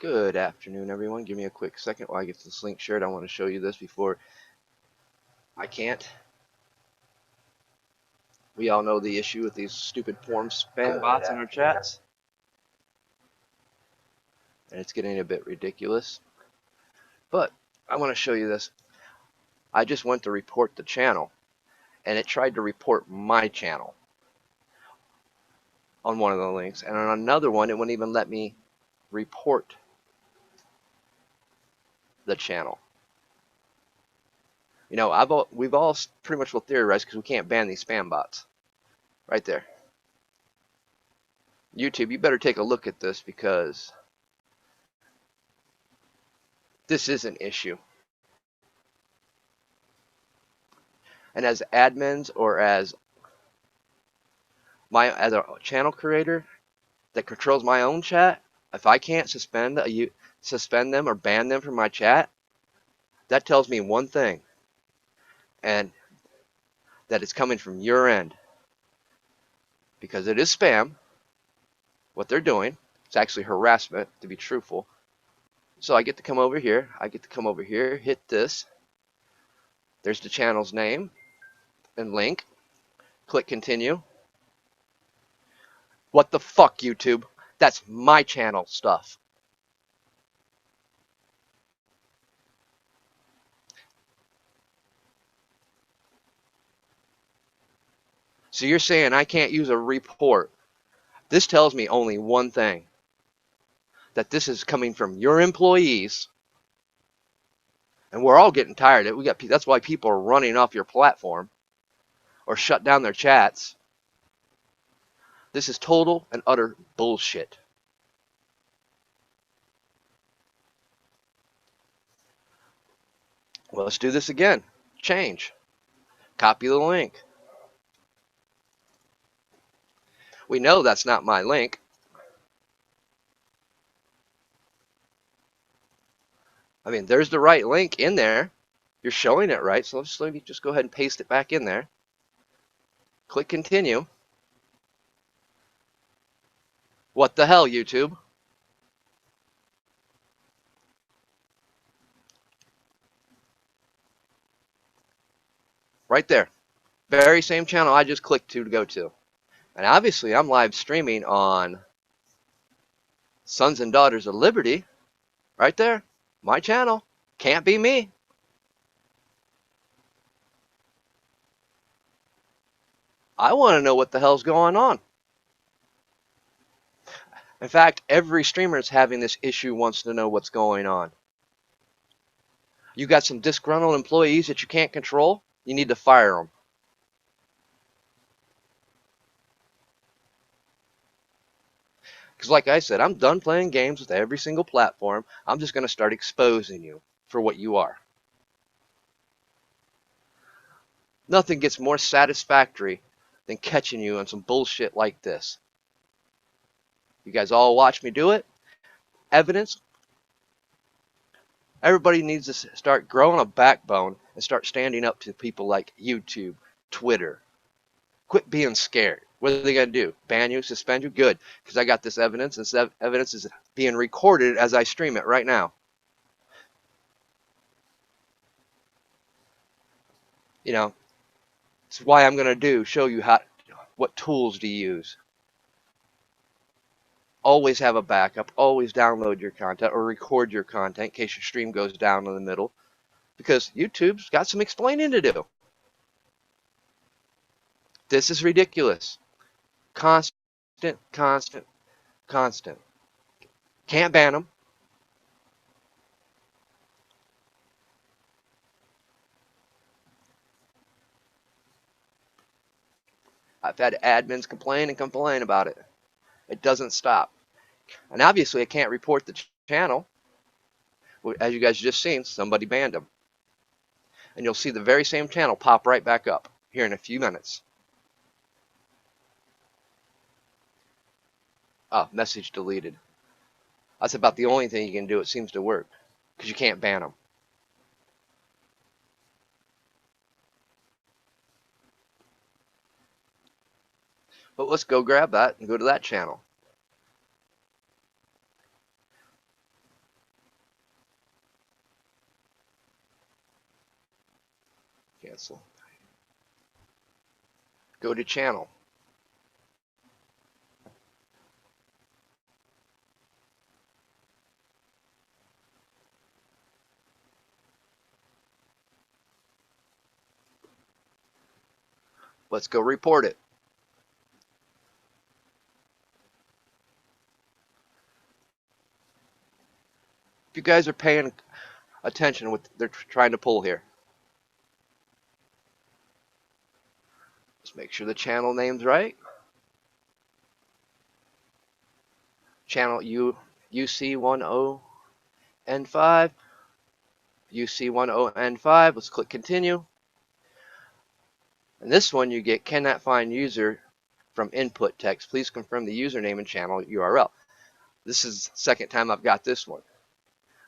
Good afternoon, everyone. Give me a quick second while I get this link shared. I want to show you this before I can't. We all know the issue with these stupid porn spam bots in our chats, and it's getting a bit ridiculous. But I want to show you this. I just went to report the channel, and it tried to report my channel on one of the links, and on another one, it wouldn't even let me report the channel. You know, we've all pretty much will theorize because we can't ban these spam bots. Right there. YouTube, you better take a look at this because this is an issue. And as admins or as a channel creator that controls my own chat, if I can't suspend them or ban them from my chat, that tells me one thing, and that it's coming from your end, because it is spam. What they're doing, it's actually harassment, to be truthful. So I get to come over here. Hit this. There's the channel's name and link. Click continue. What the fuck, YouTube? That's my channel stuff. So you're saying I can't use a report. This tells me only one thing, that this is coming from your employees, and we're all getting tired of it. That's why people are running off your platform or shut down their chats. This is total and utter bullshit. Well, let's do this again. Change. Copy the link. We know that's not my link. I mean, there's the right link in there. You're showing it right, so let me just go ahead and paste it back in there. Click continue. What the hell, YouTube? Right there. Very same channel I just clicked to go to. And obviously I'm live streaming on Sons and Daughters of Liberty. Right there. My channel. Can't be me. I want to know what the hell's going on. In fact, every streamer is having this issue, wants to know what's going on. You got some disgruntled employees that you can't control? You need to fire them. Because like I said, I'm done playing games with every single platform. I'm just going to start exposing you for what you are. Nothing gets more satisfactory than catching you on some bullshit like this. You guys all watch me do it. Evidence. Everybody needs to start growing a backbone and start standing up to people like YouTube, Twitter. Quit being scared. What are they going to do? Ban you? Suspend you? Good. Because I got this evidence. This evidence is being recorded as I stream it right now. You know, it's why I'm going to show you what tools to use. Always have a backup. Always download your content or record your content in case your stream goes down in the middle. Because YouTube's got some explaining to do. This is ridiculous. Constant. Can't ban them. I've had admins complain about it. It doesn't stop. And obviously I can't report the channel. As you guys just seen, somebody banned them. And you'll see the very same channel pop right back up here in a few minutes. Oh, message deleted. That's about the only thing you can do. It seems to work because you can't ban them. But let's go grab that and go to that channel. Cancel. Go to channel. Let's go report it. If you guys are paying attention to what they're trying to pull here, let's make sure the channel name's right. Channel UC10N5. UC10N5. Let's click continue. And this one you get cannot find user from input text. Please confirm the username and channel URL. This is the second time I've got this one.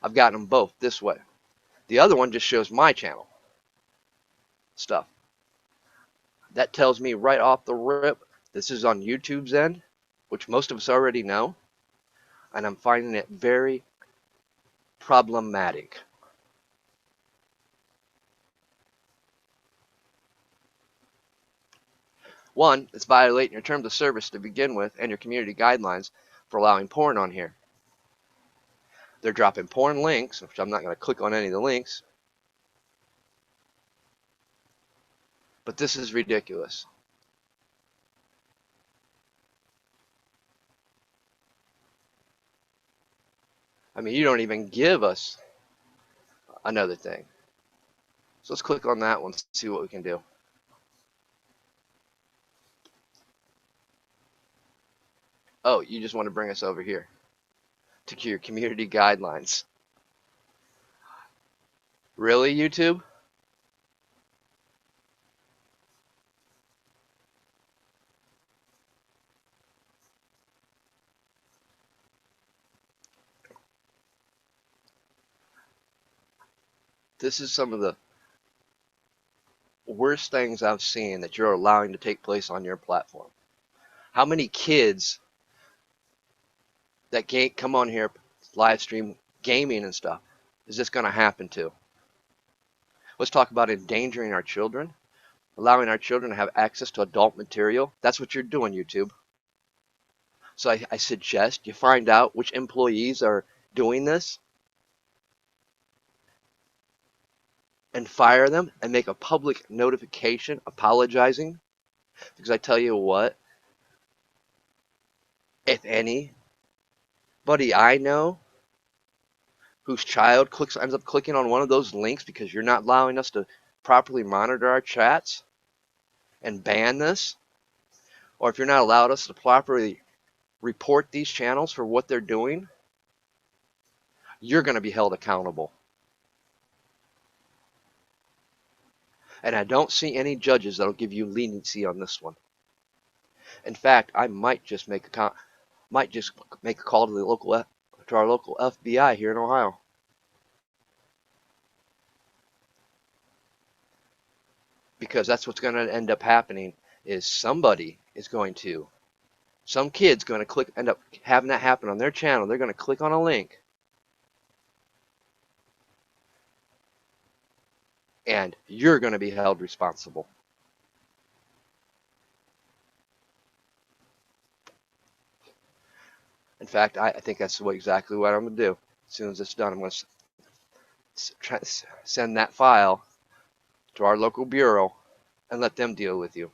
I've gotten them both this way. The other one just shows my channel stuff. That tells me right off the rip this is on YouTube's end, which most of us already know, and I'm finding it very problematic. One, it's violating your terms of service to begin with and your community guidelines for allowing porn on here. They're dropping porn links, which I'm not going to click on any of the links, but this is ridiculous. I mean, you don't even give us another thing. So let's click on that one, see what we can do. Oh, you just want to bring us over here to your community guidelines. Really, YouTube? This is some of the worst things I've seen that you're allowing to take place on your platform. How many kids that come on here, live stream gaming and stuff, is this going to happen to? Let's talk about endangering our children, allowing our children to have access to adult material. That's what you're doing, YouTube. So I suggest you find out which employees are doing this and fire them and make a public notification apologizing. Because I tell you what, if anybody I know whose child ends up clicking on one of those links because you're not allowing us to properly monitor our chats and ban this, or if you're not allowed us to properly report these channels for what they're doing, you're going to be held accountable. And I don't see any judges that'll give you leniency on this one. In fact, I might just make a call to our local FBI here in Ohio. Because that's what's going to end up happening is some kid's going to end up having that happen on their channel. They're going to click on a link and you're going to be held responsible. In fact, I think that's exactly what I'm going to do. As soon as it's done, I'm going to send that file to our local bureau and let them deal with you.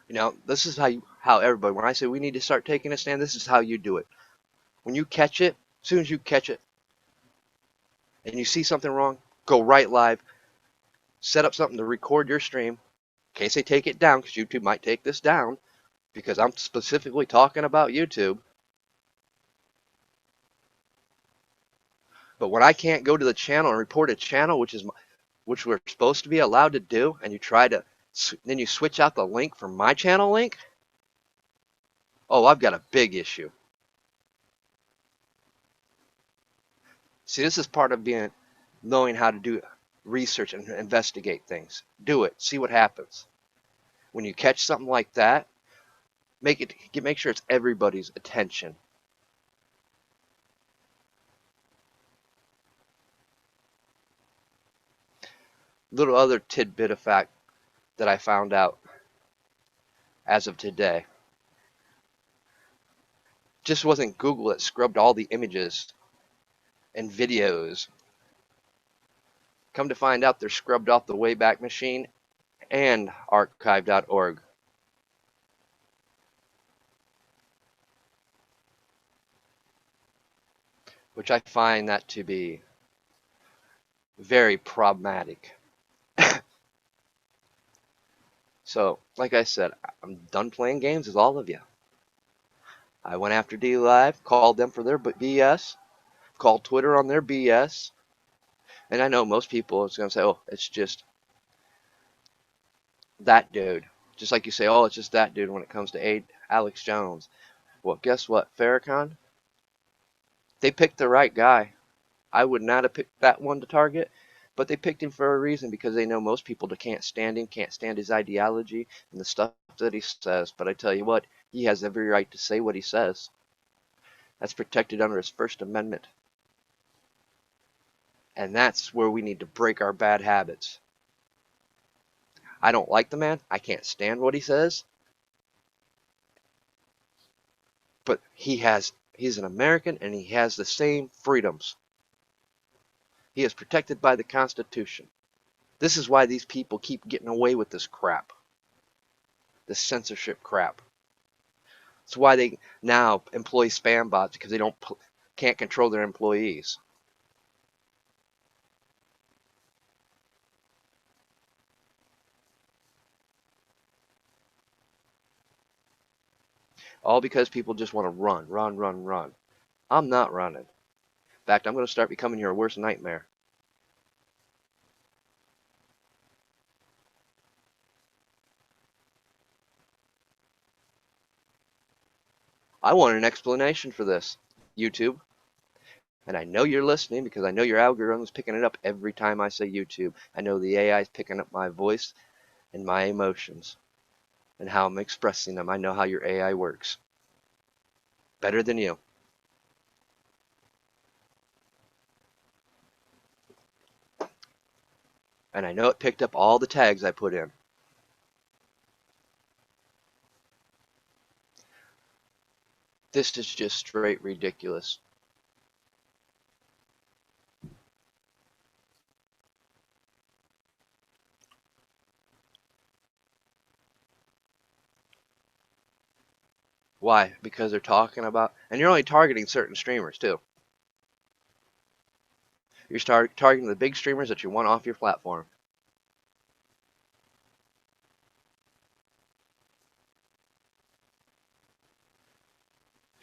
You know, this is how everybody, when I say we need to start taking a stand, this is how you do it. When you catch it, as soon as you catch it and you see something wrong, go right live, set up something to record your stream in case they take it down, because YouTube might take this down, because I'm specifically talking about YouTube. But when I can't go to the channel and report a channel, which we're supposed to be allowed to do, and then you switch out the link from my channel link, oh, I've got a big issue. See, this is part of knowing how to do research and investigate things. Do it. See what happens. When you catch something like that, make sure it's everybody's attention. little other tidbit of fact that I found out as of today. Just wasn't Google that scrubbed all the images and videos. Come to find out, they're scrubbed off the Wayback Machine and archive.org. Which I find that to be very problematic. So, like I said, I'm done playing games with all of you. I went after D Live, called them for their BS, called Twitter on their BS, and I know most people is going to say, oh, it's just that dude. Just like you say, oh, it's just that dude when it comes to Alex Jones. Well, guess what, Farrakhan? They picked the right guy. I would not have picked that one to target, but they picked him for a reason because they know most people that can't stand him, can't stand his ideology and the stuff that he says. But I tell you what, he has every right to say what he says. That's protected under his First Amendment. And that's where we need to break our bad habits. I don't like the man. I can't stand what he says. But he's an American and he has the same freedoms. He is protected by the Constitution. This is why these people keep getting away with this crap. This censorship crap. It's why they now employ spam bots because they can't control their employees. All because people just want to run. I'm not running. In fact, I'm going to start becoming your worst nightmare. I want an explanation for this, YouTube. And I know you're listening because I know your algorithm is picking it up every time I say YouTube. I know the AI is picking up my voice and my emotions and how I'm expressing them. I know how your AI works. Better than you. And I know it picked up all the tags I put in. This is just straight ridiculous. Why? Because they're talking about, and you're only targeting certain streamers too. You're targeting the big streamers that you want off your platform.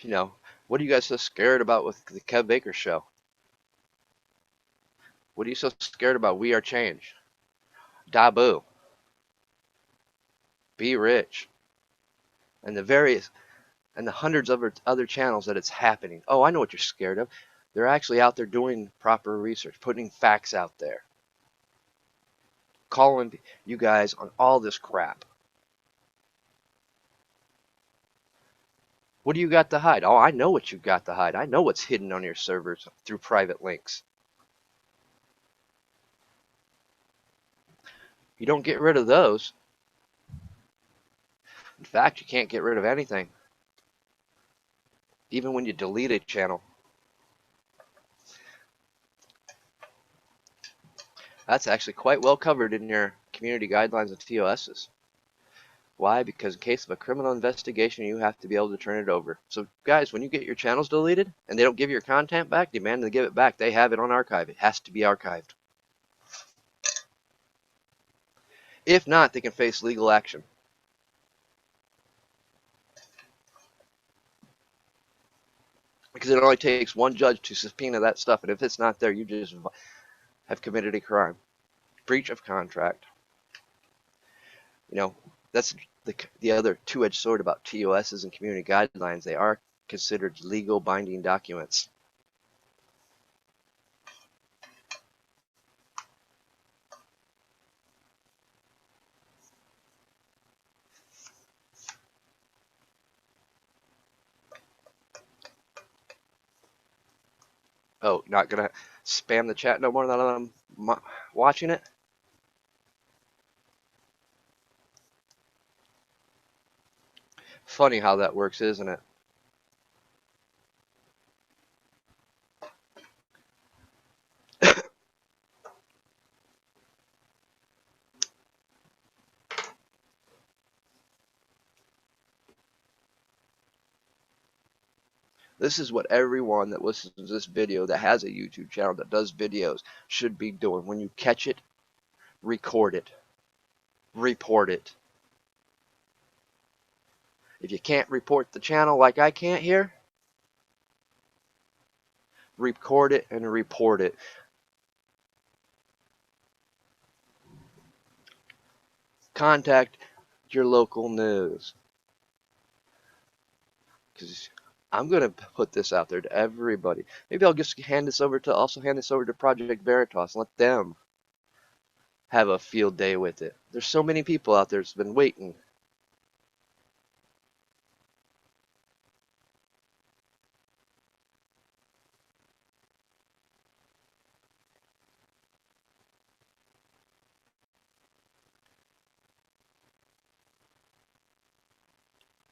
You know, what are you guys so scared about with the Kev Baker show? What are you so scared about? We Are Change, Dabu, Be Rich, and the hundreds of other channels that it's happening. Oh, I know what you're scared of. They're actually out there doing proper research, putting facts out there, calling you guys on all this crap. What do you got to hide? Oh, I know what you've got to hide. I know what's hidden on your servers through private links. You don't get rid of those. In fact, you can't get rid of anything, even when you delete a channel. That's actually quite well covered in your community guidelines and TOSs. Why? Because in case of a criminal investigation, you have to be able to turn it over. So guys, when you get your channels deleted and they don't give your content back, demand to give it back. They have it on archive. It has to be archived. If not, they can face legal action. Because it only takes one judge to subpoena that stuff, and if it's not there, you just have committed a crime. Breach of contract. You know, that's the other two-edged sword about TOSs and community guidelines. They are considered legal binding documents. Oh, not gonna spam the chat no more than I'm watching it? Funny how that works, isn't it? This is what everyone that listens to this video that has a YouTube channel that does videos should be doing. When you catch it, record it. Report it. If you can't report the channel like I can't here, record it and report it. Contact your local news. Because I'm going to put this out there to everybody. Maybe I'll just hand this over to Project Veritas and let them have a field day with it. There's so many people out there that's been waiting.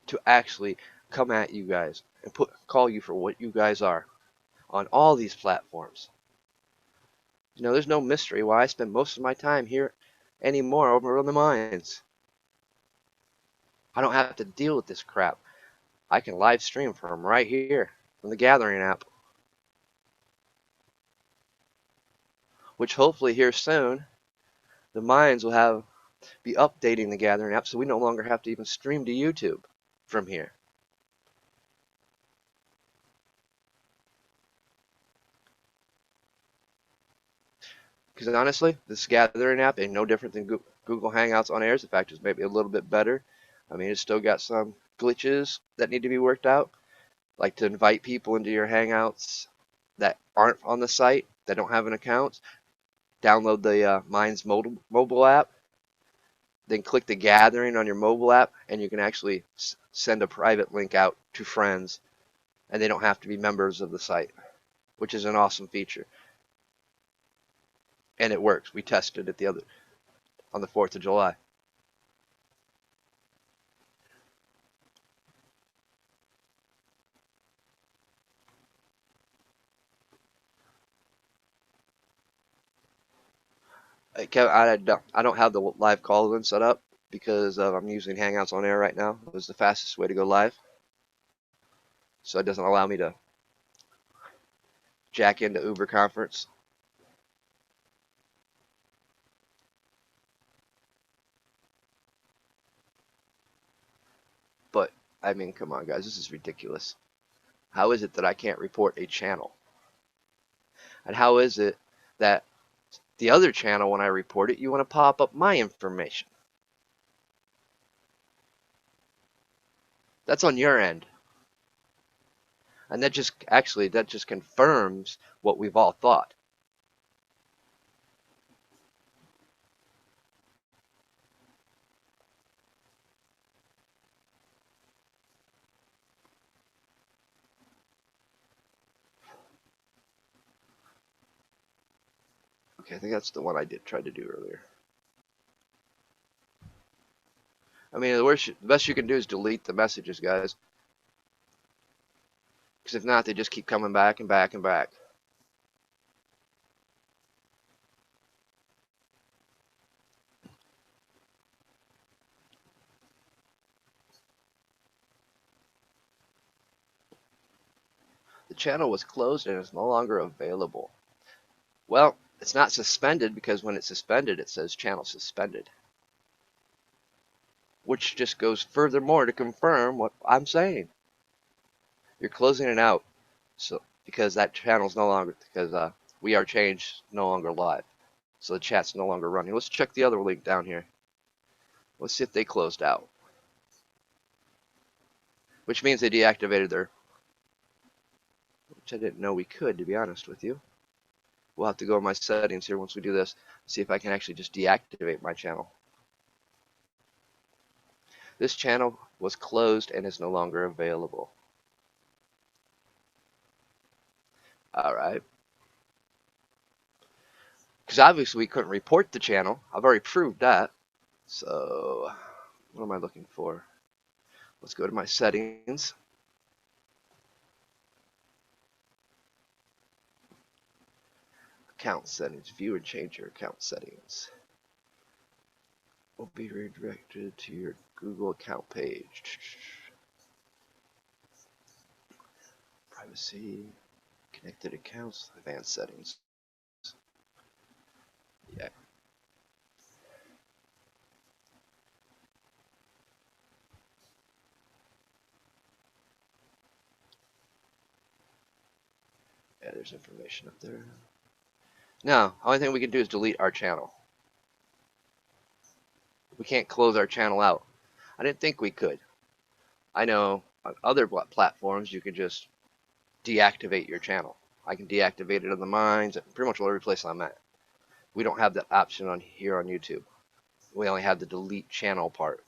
To actually come at you guys and call you for what you guys are on all these platforms. You know, there's no mystery why I spend most of my time here anymore over on the mines. I don't have to deal with this crap. I can live stream from right here from the Gathering app, which hopefully here soon the mines will be updating the Gathering app so we no longer have to even stream to YouTube from here. Because honestly, this Gathering app ain't no different than Google Hangouts on Airs. In fact, it's maybe a little bit better. I mean, it's still got some glitches that need to be worked out, like to invite people into your Hangouts that aren't on the site, that don't have an account. Download the Minds mobile app, then click the Gathering on your mobile app, and you can actually send a private link out to friends, and they don't have to be members of the site, which is an awesome feature. And it works. We tested it on the 4th of July. I don't have the live call in set up because I'm using Hangouts on Air right now. It was the fastest way to go live, so it doesn't allow me to jack into Uber Conference. But I mean, come on, guys, this is ridiculous. How is it that I can't report a channel? And how is it that the other channel, when I report it, you want to pop up my information? That's on your end. And that just confirms what we've all thought. Okay, I think that's the one I did try to do earlier. I mean, the best you can do is delete the messages, guys. Because if not, they just keep coming back and back and back. The channel was closed and is no longer available. Well, it's not suspended because when it's suspended, it says channel suspended. Which just goes furthermore to confirm what I'm saying. You're closing it out, so because that channel's no longer We Are Changed no longer live, so the chat's no longer running. Let's check the other link down here. Let's see if they closed out, which means they deactivated their. Which I didn't know we could, to be honest with you. We'll have to go in my settings here once we do this, see if I can actually just deactivate my channel. This channel was closed and is no longer available. Alright. Because obviously we couldn't report the channel. I've already proved that. So, what am I looking for? Let's go to my settings. Account settings. View and change your account settings. Will be redirected to your Google account page. Privacy. Connected accounts. Advanced settings. Yeah. Yeah, there's information up there. Now, the only thing we can do is delete our channel. We can't close our channel out. I didn't think we could. I know on other platforms you can just deactivate your channel. I can deactivate it on the mines, pretty much every place I'm at. We don't have that option on here on YouTube. We only have the delete channel part.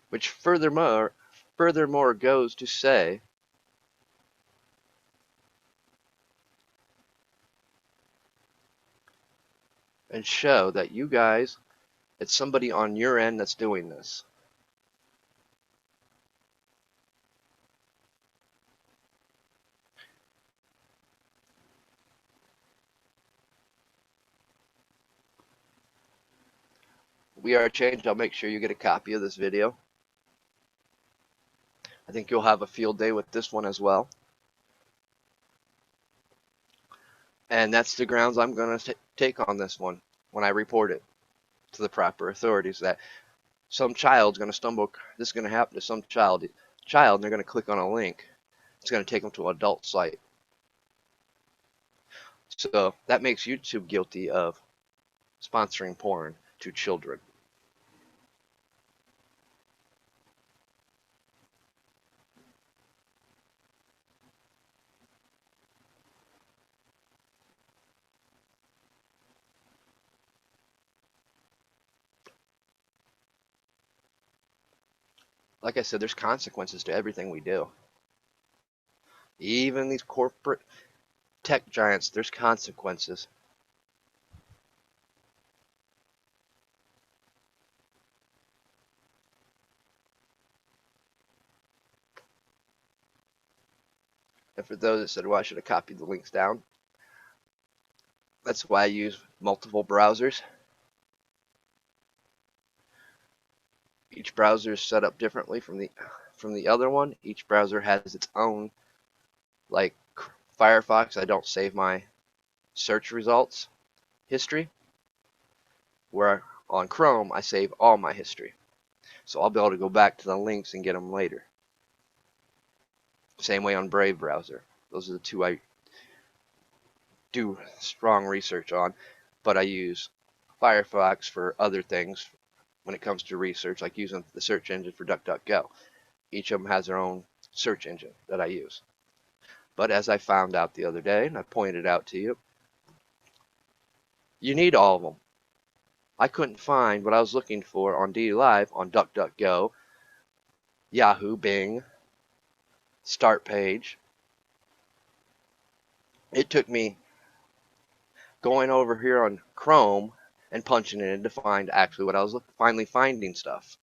Which furthermore goes to say and show that you guys, it's somebody on your end that's doing this. We are changed. I'll make sure you get a copy of this video. I think you'll have a field day with this one as well. And that's the grounds I'm going to take on this one when I report it to the proper authorities, that some child's going to stumble, this is going to happen to some child, and they're going to click on a link. It's going to take them to an adult site. So that makes YouTube guilty of sponsoring porn to children. Like I said, there's consequences to everything we do. Even these corporate tech giants, there's consequences. And for those that said, well, I should have copied the links down, that's why I use multiple browsers. Each browser is set up differently from the other one. Each browser has its own, like Firefox, I don't save my search results history, where on Chrome I save all my history. So I'll be able to go back to the links and get them later. Same way on Brave browser. Those are the two I do strong research on, but I use Firefox for other things when it comes to research, like using the search engine for DuckDuckGo. Each of them has their own search engine that I use. But as I found out the other day, and I pointed out to you, you need all of them. I couldn't find what I was looking for on DLive on DuckDuckGo, Yahoo, Bing, Start Page. It took me going over here on Chrome and punching it in to find actually what I was finally finding stuff.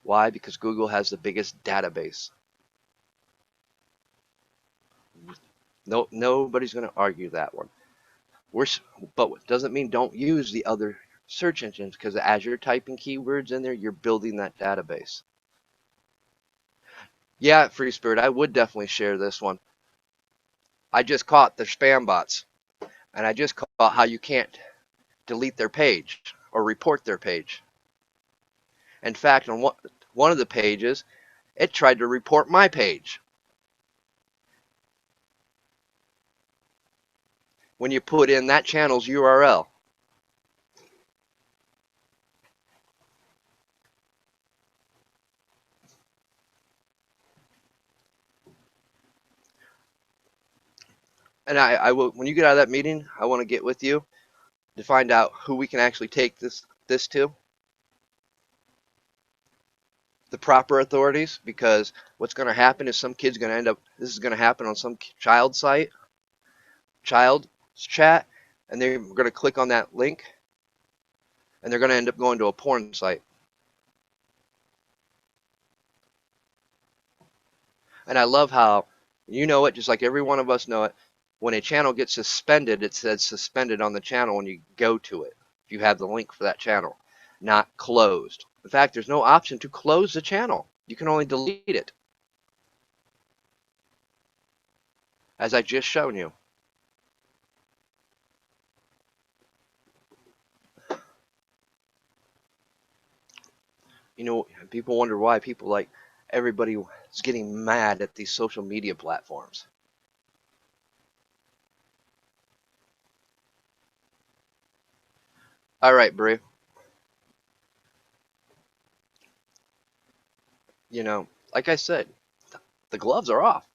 Why? Because Google has the biggest database. No, nobody's going to argue that one. But it doesn't mean don't use the other search engines, because as you're typing keywords in there, you're building that database. Yeah, Free Spirit, I would definitely share this one. I just caught the spam bots, and I just caught how you can't delete their page or report their page. In fact, on one of the pages, it tried to report my page. When you put in that channel's URL. And I will, when you get out of that meeting, I want to get with you to find out who we can actually take this to. The proper authorities, because what's going to happen is some kid's going to end up, this is going to happen on some child site, child's chat, and they're going to click on that link, and they're going to end up going to a porn site. And I love how you know it, just like every one of us know it. When a channel gets suspended, it says suspended on the channel when you go to it. If you have the link for that channel, not closed. In fact, there's no option to close the channel. You can only delete it, as I just shown you. You know, people wonder why people like everybody is getting mad at these social media platforms. All right, Brie. You know, like I said, the gloves are off.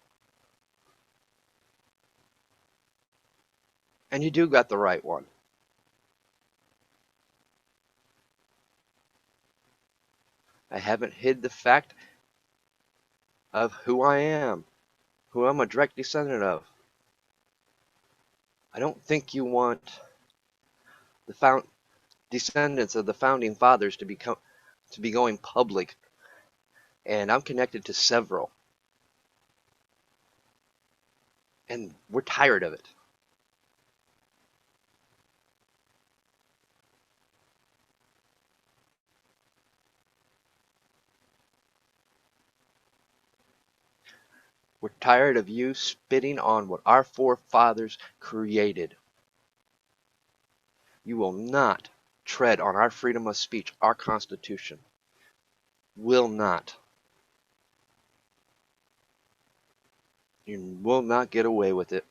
And you do got the right one. I haven't hid the fact of who I am, who I'm a direct descendant of. I don't think you want the descendants of the founding fathers to be going public, and I'm connected to several, and we're tired of it. We're tired of you spitting on what our forefathers created. You will not tread on our freedom of speech, our Constitution. Will not. You will not get away with it.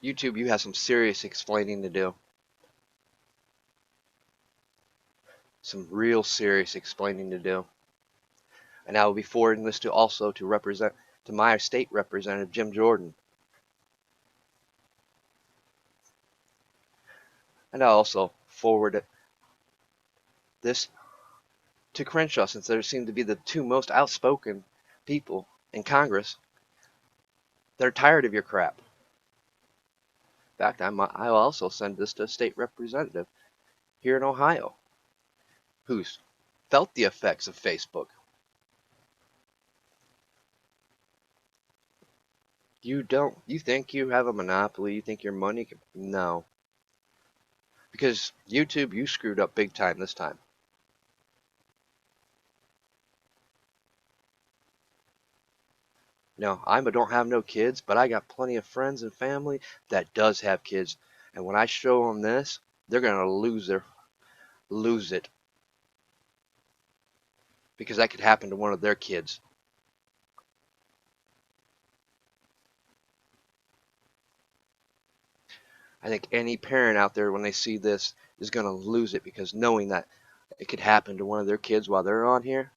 YouTube, you have some serious explaining to do. Some real serious explaining to do. And I will be forwarding this to my state representative, Jim Jordan. And I'll also forward this to Crenshaw, since they seem to be the two most outspoken people in Congress. They're tired of your crap. In fact, I'll also send this to a state representative here in Ohio who's felt the effects of Facebook. You think you have a monopoly, you think your money can, no. Because YouTube, you screwed up big time this time. No, I don't have no kids, but I got plenty of friends and family that does have kids. And when I show them this, they're gonna lose it, because that could happen to one of their kids. I think any parent out there, when they see this, is gonna lose it, because knowing that it could happen to one of their kids while they're on here.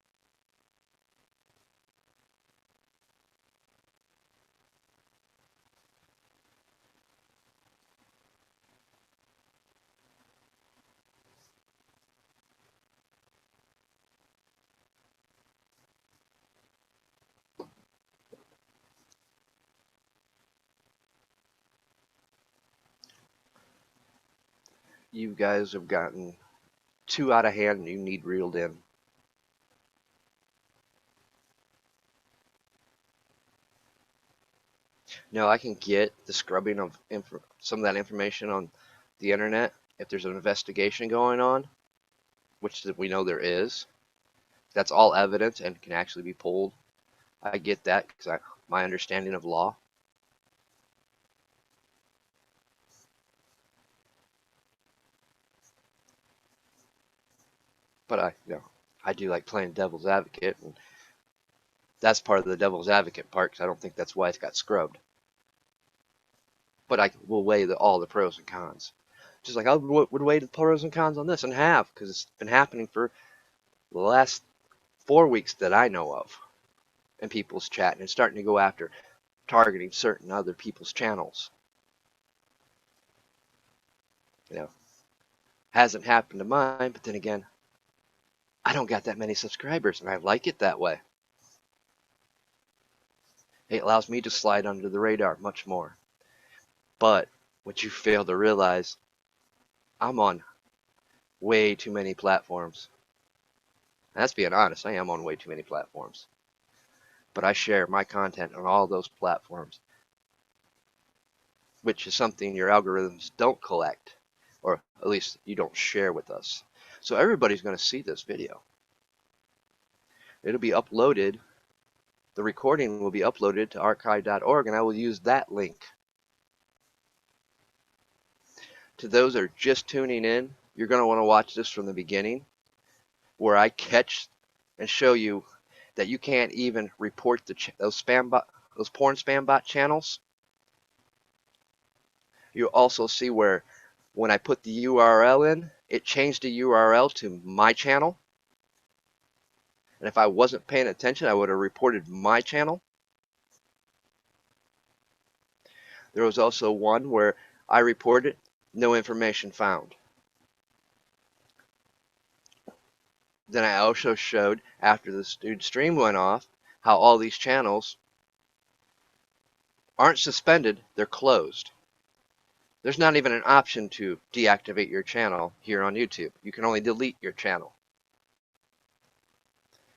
You guys have gotten too out of hand, and you need reeled in. No, I can get the scrubbing of some of that information on the internet if there's an investigation going on, which we know there is. That's all evidence and can actually be pulled. I get that because my understanding of law. But I do like playing devil's advocate, and that's part of the devil's advocate part, because I don't think that's why it's got scrubbed. But I will weigh all the pros and cons. Just like I would weigh the pros and cons on this, and have, because it's been happening for the last 4 weeks that I know of. And people's chat, and it's starting to go after targeting certain other people's channels. You know, hasn't happened to mine, but then again, I don't got that many subscribers, and I like it that way. It allows me to slide under the radar much more. But what you fail to realize, I'm on way too many platforms. And that's being honest, I am on way too many platforms. But I share my content on all those platforms, which is something your algorithms don't collect, or at least you don't share with us. So everybody's going to see this video. It'll be uploaded, the recording will be uploaded to archive.org, and I will use that link. To those that are just tuning in, you're going to want to watch this from the beginning, where I catch and show you that you can't even report those porn spam bot channels. You'll also see where when I put the URL in, it changed the URL to my channel. And if I wasn't paying attention, I would have reported my channel. There was also one where I reported no information found. Then I also showed, after the stream went off, how all these channels aren't suspended, they're closed. There's not even an option to deactivate your channel here on YouTube. You can only delete your channel.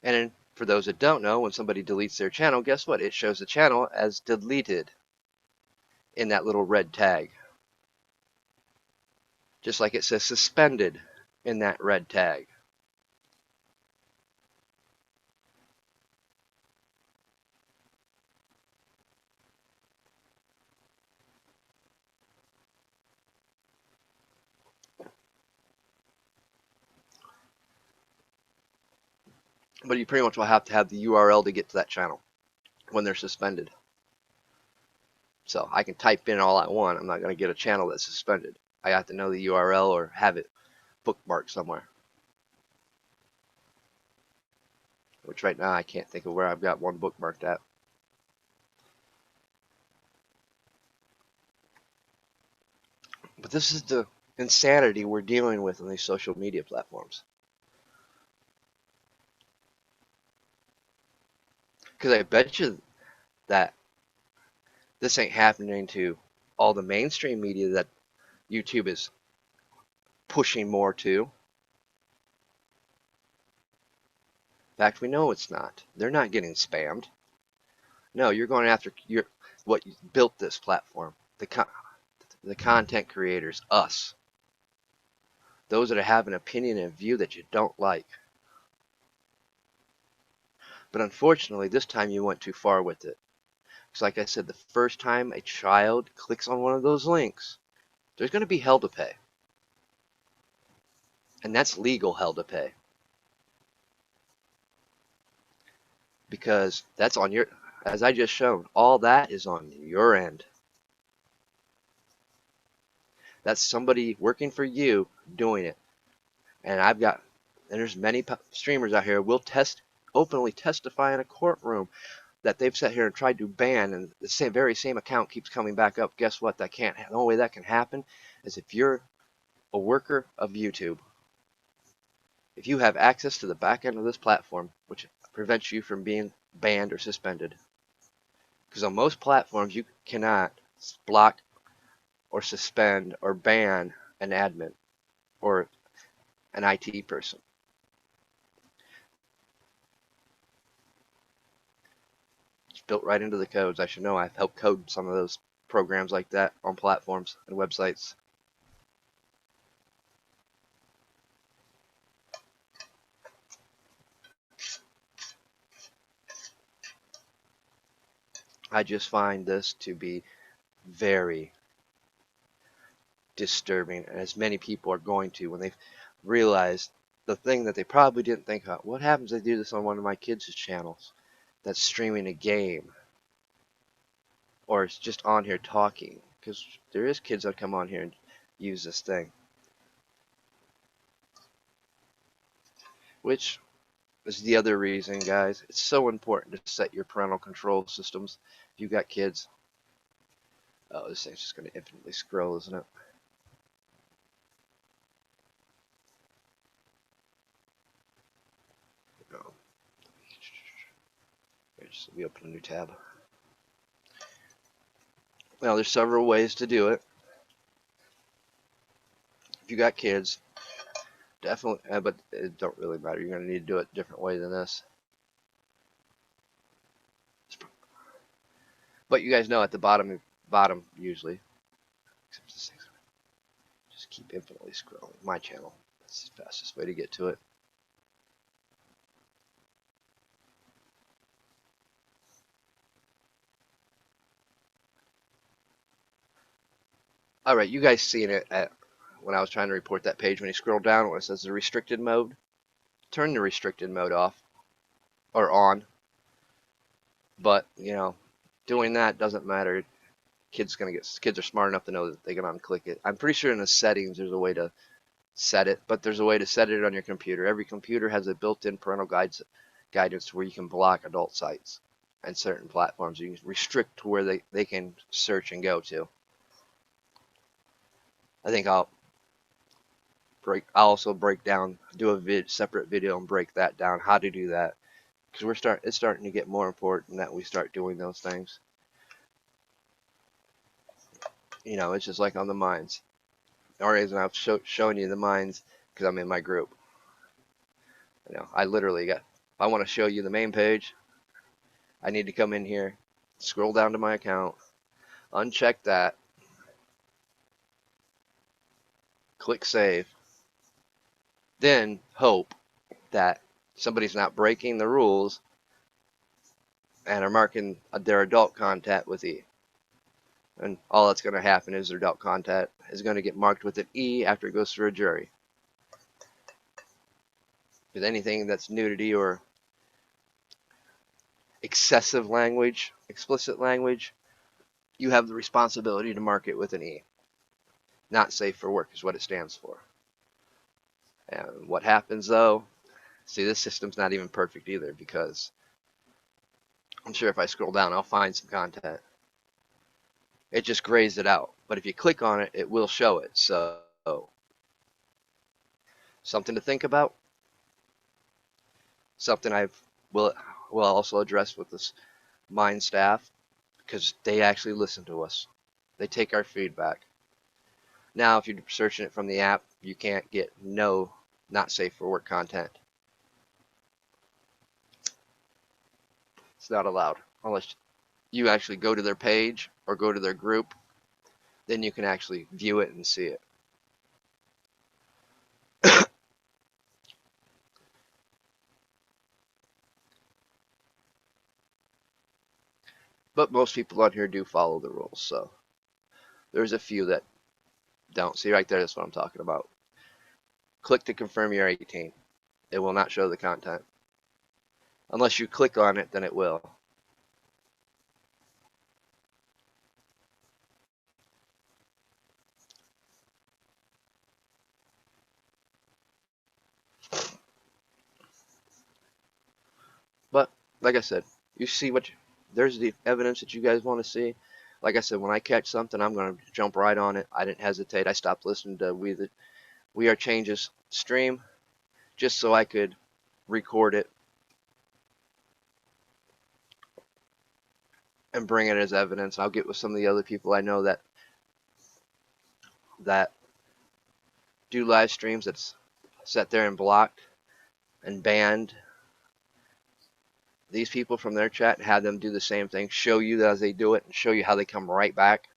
And for those that don't know, when somebody deletes their channel, guess what? It shows the channel as deleted in that little red tag. Just like it says suspended in that red tag. But you pretty much will have to have the URL to get to that channel when they're suspended. So I can type in all I want. I'm not going to get a channel that's suspended. I have to know the URL or have it bookmarked somewhere. Which right now I can't think of where I've got one bookmarked at. But this is the insanity we're dealing with on these social media platforms. Because I bet you that this ain't happening to all the mainstream media that YouTube is pushing more to. In fact, we know it's not. They're not getting spammed. No, you're going after what built this platform. The content creators, us. Those that have an opinion and view that you don't like. But unfortunately, this time you went too far with it. Because like I said, the first time a child clicks on one of those links, there's going to be hell to pay. And that's legal hell to pay. Because that's on your, as I just shown, all that is on your end. That's somebody working for you doing it. And there's many streamers out here will openly testify in a courtroom that they've sat here and tried to ban, and the very same account keeps coming back up. Guess what? The only way that can happen is if you're a worker of YouTube. If you have access to the back end of this platform, which prevents you from being banned or suspended. Because on most platforms, you cannot block or suspend or ban an admin or an IT person. It's built right into the codes. I should know. I've helped code some of those programs like that on platforms and websites. I just find this to be very disturbing, as many people are going to when they realize the thing that they probably didn't think about. What happens if they do this on one of my kids' channels that's streaming a game, or it's just on here talking? Because there is kids that come on here and use this thing, which is the other reason, guys. It's so important to set your parental control systems if you've got kids. Oh, this thing's just going to infinitely scroll, isn't it? Just let me open a new tab. Now, there's several ways to do it. If you got kids, definitely, but it don't really matter. You're going to need to do it a different way than this. But you guys know at the bottom usually, just keep infinitely scrolling. My channel. That's the fastest way to get to it. All right, you guys seen it when I was trying to report that page. When you scroll down where it says the restricted mode, turn the restricted mode off or on. But doing that doesn't matter. Kids are smart enough to know that they can unclick it. I'm pretty sure in the settings there's a way to set it, but there's a way to set it on your computer. Every computer has a built-in parental guidance where you can block adult sites and certain platforms. You can restrict to where they can search and go to. I think I'll also do a separate video and break that down, how to do that, because it's starting to get more important that we start doing those things. It's just like on the mines. The reason I've showing you the mines because I'm in my group. I literally if I want to show you the main page, I need to come in here, scroll down to my account, uncheck that, click save, then hope that somebody's not breaking the rules and are marking their adult content with E. And all that's going to happen is their adult content is going to get marked with an E after it goes through a jury. With anything that's nudity or excessive language, explicit language, you have the responsibility to mark it with an E. Not safe for work is what it stands for. And what happens though, see, this system's not even perfect either, because I'm sure if I scroll down I'll find some content. It just grays it out, but if you click on it, it will show it. So something to think about, something I will also address with this Mind staff, because they actually listen to us. They take our feedback. Now, if you're searching it from the app, you can't get not safe for work content. It's not allowed unless you actually go to their page or go to their group. Then you can actually view it and see it. But most people on here do follow the rules, so there's a few that don't. See right there, that's what I'm talking about. Click to confirm you're 18. It will not show the content. Unless you click on it, then it will. But like I said, you see there's the evidence that you guys want to see. Like I said, when I catch something, I'm going to jump right on it. I didn't hesitate. I stopped listening to We Are Change's stream just so I could record it and bring it as evidence. I'll get with some of the other people I know that do live streams that's sat there and blocked and banned these people from their chat and have them do the same thing, show you as they do it and show you how they come right back.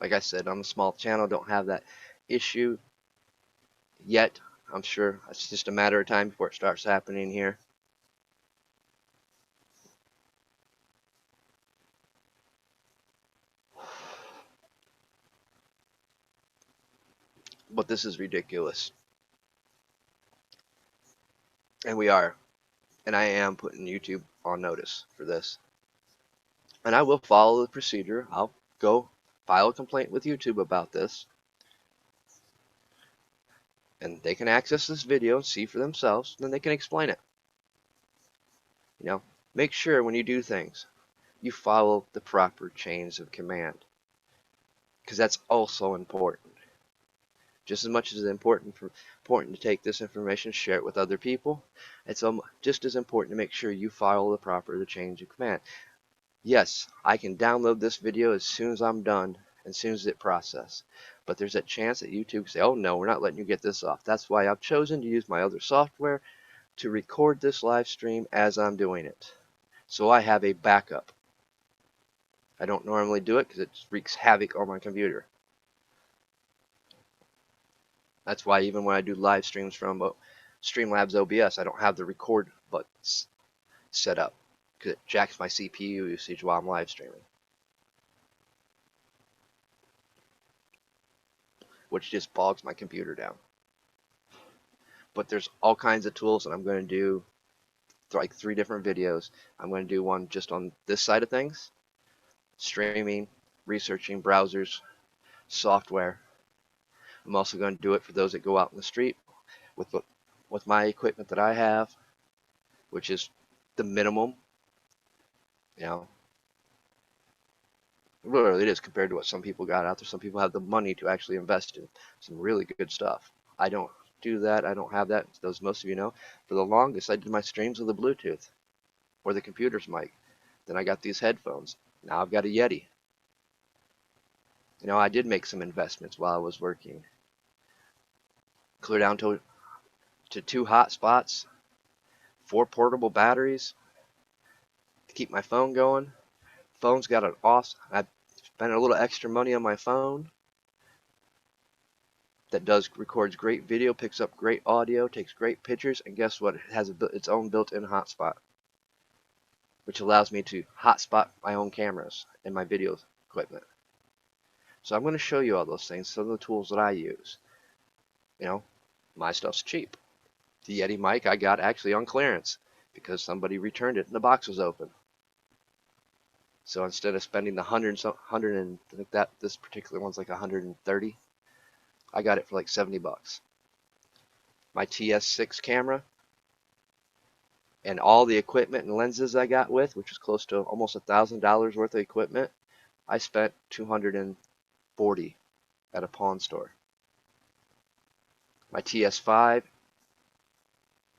Like I said, on the small channel, don't have that issue yet. I'm sure it's just a matter of time before it starts happening here. But this is ridiculous. And I am putting YouTube on notice for this. And I will follow the procedure. I'll go file a complaint with YouTube about this. And they can access this video and see for themselves, and then they can explain it. Make sure when you do things, you follow the proper chains of command, because that's also important. Just as much as it's important to take this information, share it with other people, it's just as important to make sure you follow the change of command. Yes, I can download this video as soon as I'm done, as soon as it processes. But there's a chance that YouTube can say, oh no, we're not letting you get this off. That's why I've chosen to use my other software to record this live stream as I'm doing it. So I have a backup. I don't normally do it because it wreaks havoc on my computer. That's why even when I do live streams from Streamlabs OBS, I don't have the record buttons set up because it jacks my CPU usage while I'm live streaming, which just bogs my computer down. But there's all kinds of tools, and I'm going to do like 3 different videos. I'm going to do one just on this side of things, streaming, researching browsers, software. I'm also going to do it for those that go out in the street with my equipment that I have, which is the minimum, you know, really it is compared to what some people got out there. Some people have the money to actually invest in some really good stuff. I don't do that. I don't have that. As most of you know, for the longest I did my streams with a Bluetooth or the computer's mic. Then I got these headphones. Now I've got a Yeti. You know, I did make some investments while I was working. Clear down to 2 hotspots, 4 portable batteries to keep my phone going. Phone's got an awesome. I spent a little extra money on my phone that records great video, picks up great audio, takes great pictures, and guess what? It has its own built-in hotspot, which allows me to hotspot my own cameras and my video equipment. So I'm going to show you all those things, some of the tools that I use. You know, my stuff's cheap. The Yeti mic I got actually on clearance because somebody returned it and the box was open. So instead of spending the 100 and I think that this particular one's like 130, I got it for like 70 bucks. My TS6 camera and all the equipment and lenses I got with, which was close to almost $1,000 worth of equipment, I spent $240 at a pawn store. My TS5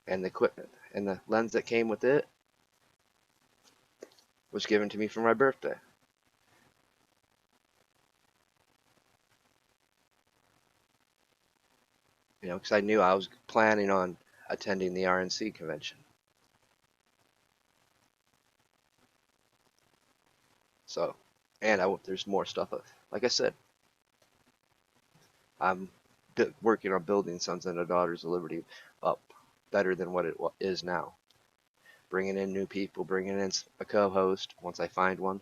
and the equipment and the lens that came with it was given to me for my birthday. You know, because I knew I was planning on attending the RNC convention. So, and there's more stuff. Like I said, I'm working on building Sons and Daughters of Liberty up better than what it is now. Bringing in new people, bringing in a co-host once I find one.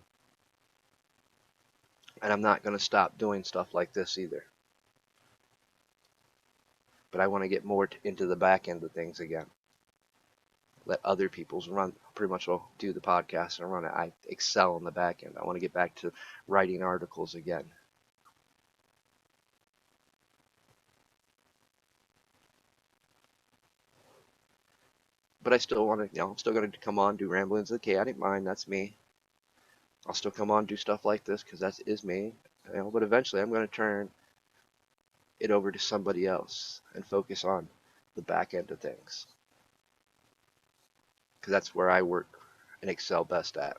And I'm not going to stop doing stuff like this either. But I want to get more into the back end of things again. Let other people's run, pretty much will do the podcast and run it. I excel in the back end. I want to get back to writing articles again. But I still want to, you know, I'm still going to come on, do Ramblings of the K. I didn't mind, that's me. I'll still come on, do stuff like this because that is me. You know, but eventually I'm going to turn it over to somebody else and focus on the back end of things. Because that's where I work and excel best at.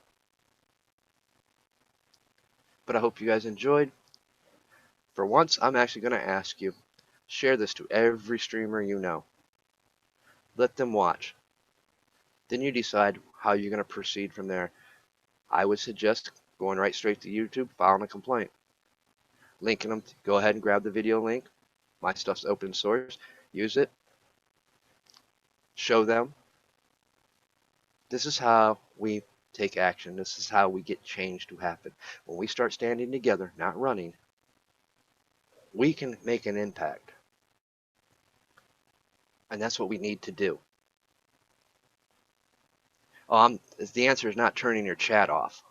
But I hope you guys enjoyed. For once, I'm actually going to ask you, share this to every streamer you know. Let them watch. Then you decide how you're going to proceed from there. I would suggest going right straight to YouTube, filing a complaint. Linking them, go ahead and grab the video link. My stuff's open source. Use it. Show them. This is how we take action. This is how we get change to happen. When we start standing together, not running, we can make an impact. And that's what we need to do. The answer is not turning your chat off.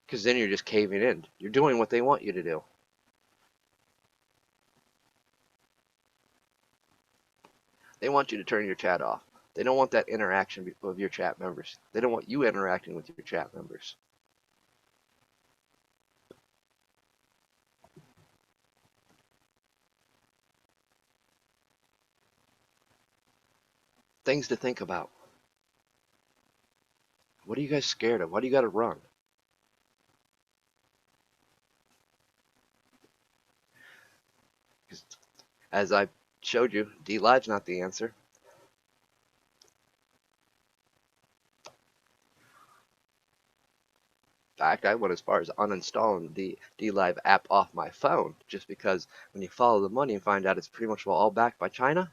Because then you're just caving in. You're doing what they want you to do. They want you to turn your chat off. They don't want that interaction with your chat members. They don't want you interacting with your chat members. Things to think about. What are you guys scared of? Why do you got to run? As I showed you, DLive's not the answer. In fact, I went as far as uninstalling the DLive app off my phone, just because when you follow the money and find out it's pretty much all backed by China,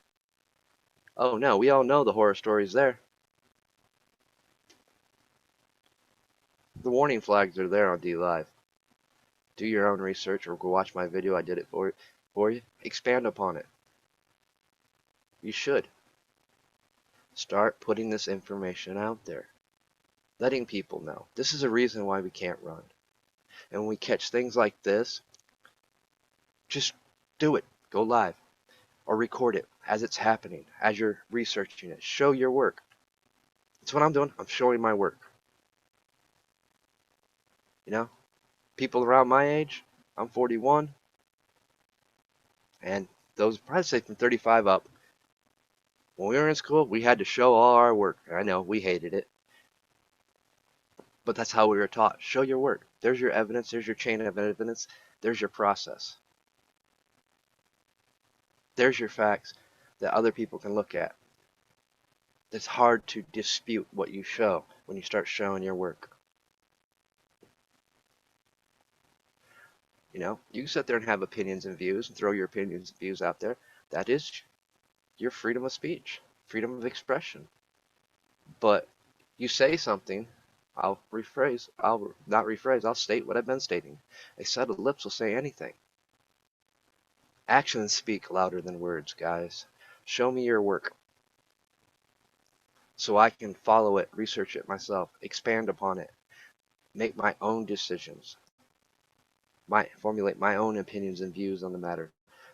oh no, we all know the horror stories there. The warning flags are there on DLive. Do your own research or go watch my video. I did it for you. Expand upon it. You should. Start putting this information out there. Letting people know. This is a reason why we can't run. And when we catch things like this, just do it. Go live. Or record it as it's happening, as you're researching it. Show your work. That's what I'm doing. I'm showing my work. You know, people around my age, I'm 41, and those probably say from 35 up. When we were in school, we had to show all our work. I know, we hated it. But that's how we were taught. Show your work. There's your evidence. There's your chain of evidence. There's your process. There's your facts that other people can look at. It's hard to dispute what you show when you start showing your work. You know, you can sit there and have opinions and views and throw your opinions and views out there. That is your freedom of speech, freedom of expression. But you say something, I'll state what I've been stating. A set of lips will say anything. Actions speak louder than words, guys. Show me your work so I can follow it, research it myself, expand upon it, make my own decisions, formulate my own opinions and views on the matter,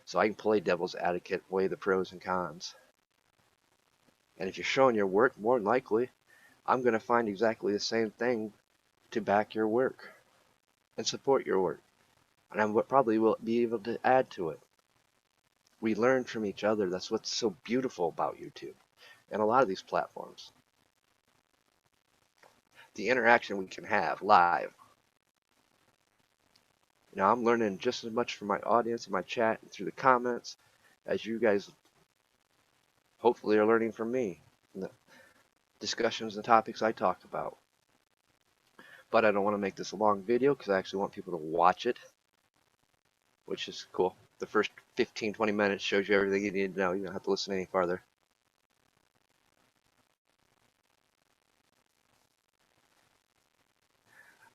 so I can play devil's advocate, weigh the pros and cons. And if you're showing your work, more than likely, I'm going to find exactly the same thing to back your work and support your work. And I probably will be able to add to it. We learn from each other. That's what's so beautiful about YouTube and a lot of these platforms. The interaction we can have live. You know, I'm learning just as much from my audience and my chat and through the comments as you guys hopefully are learning from me and the discussions and topics I talk about. But I don't want to make this a long video because I actually want people to watch it, which is cool. The first 15-20 minutes shows you everything you need to know. You don't have to listen any farther.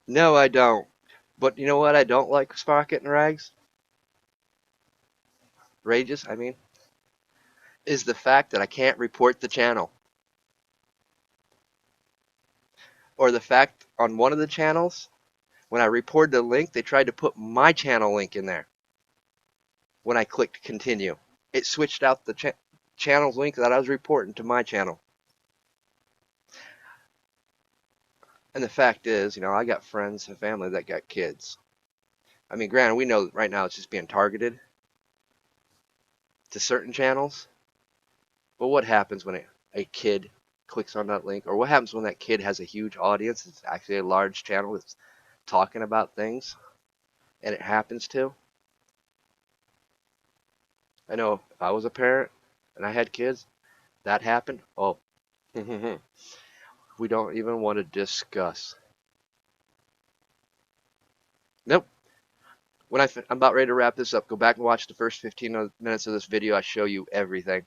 No, I don't. But you know what I don't like, Sprocket and Rages, I mean, is the fact that I can't report the channel. Or the fact on one of the channels, when I reported the link, they tried to put my channel link in there. When I clicked continue, it switched out the channel's link that I was reporting to my channel. And the fact is, you know, I got friends and family that got kids. I mean, granted, we know right now it's just being targeted to certain channels. But what happens when a kid clicks on that link? Or what happens when that kid has a huge audience? It's actually a large channel that's talking about things. And it happens to. I know if I was a parent and I had kids, that happened. Oh, we don't even want to discuss. Nope. When I'm about ready to wrap this up, go back and watch the first 15 minutes of this video. I show you everything.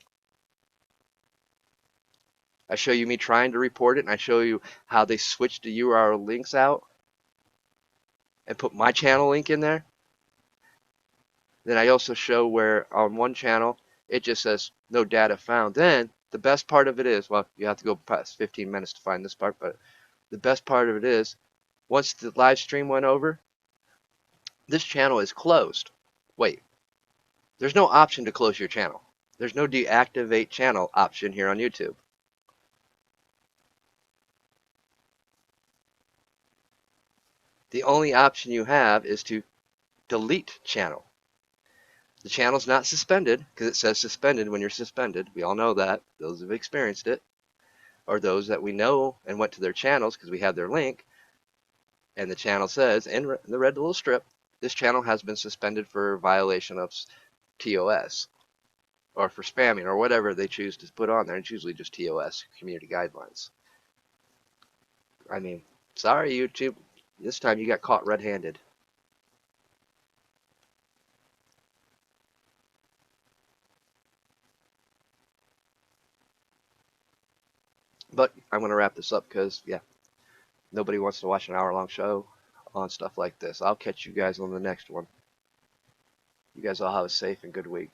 I show you me trying to report it, and I show you how they switched the URL links out and put my channel link in there. Then I also show where on one channel it just says no data found. Then the best part of it is, well, you have to go past 15 minutes to find this part, but the best part of it is once the live stream went over, this channel is closed. Wait, there's no option to close your channel. There's no deactivate channel option here on YouTube. The only option you have is to delete channel. The channel's not suspended because it says suspended when you're suspended. We all know that. Those who've experienced it, or those that we know and went to their channels because we have their link, and the channel says in the red little strip, this channel has been suspended for violation of TOS or for spamming or whatever they choose to put on there. It's usually just TOS, community guidelines. I mean, sorry, YouTube. This time you got caught red-handed. But I'm going to wrap this up because, yeah, nobody wants to watch an hour-long show on stuff like this. I'll catch you guys on the next one. You guys all have a safe and good week.